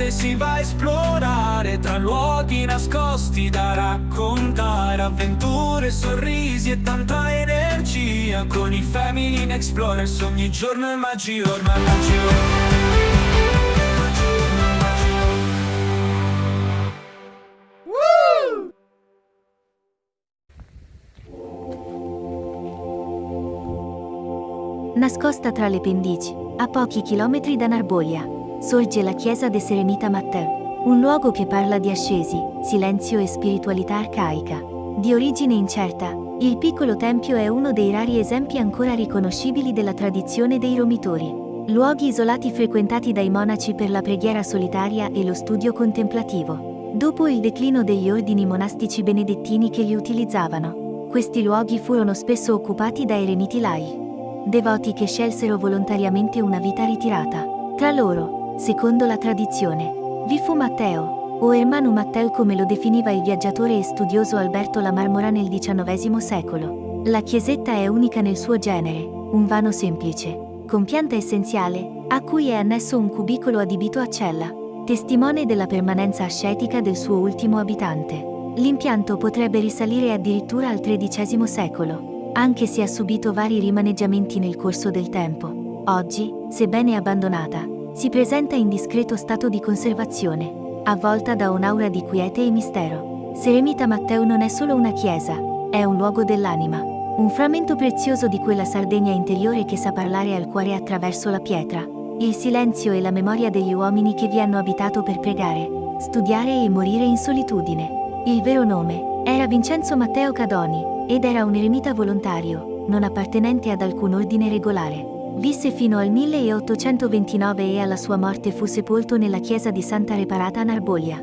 notte si va a esplorare tra luoghi nascosti da raccontare, avventure, sorrisi e tanta energia. Con i Family in Explorers ogni giorno è magia, ormai è magia. Nascosta tra le pendici, a pochi chilometri da Narboglia, sorge la chiesa de Seremita Matteo, un luogo che parla di ascesi, silenzio e spiritualità arcaica. Di origine incerta, il piccolo tempio è uno dei rari esempi ancora riconoscibili della tradizione dei Romitori. Luoghi isolati frequentati dai monaci per la preghiera solitaria e lo studio contemplativo. Dopo il declino degli ordini monastici benedettini che li utilizzavano, questi luoghi furono spesso occupati da eremiti lai, devoti che scelsero volontariamente una vita ritirata. Tra loro, secondo la tradizione, vi fu Matteo, o Ermanu Mattel come lo definiva il viaggiatore e studioso Alberto La Marmora nel XIX secolo. La chiesetta è unica nel suo genere, un vano semplice, con pianta essenziale, a cui è annesso un cubicolo adibito a cella, testimone della permanenza ascetica del suo ultimo abitante. L'impianto potrebbe risalire addirittura al XIII secolo, anche se ha subito vari rimaneggiamenti nel corso del tempo. Oggi, sebbene abbandonata, si presenta in discreto stato di conservazione, avvolta da un'aura di quiete e mistero. Seremita Matteo non è solo una chiesa, è un luogo dell'anima, un frammento prezioso di quella Sardegna interiore che sa parlare al cuore attraverso la pietra, il silenzio e la memoria degli uomini che vi hanno abitato per pregare, studiare e morire in solitudine. Il vero nome era Vincenzo Matteo Cadoni, ed era un eremita volontario, non appartenente ad alcun ordine regolare. Visse fino al 1829 e alla sua morte fu sepolto nella chiesa di Santa Reparata a Narboglia.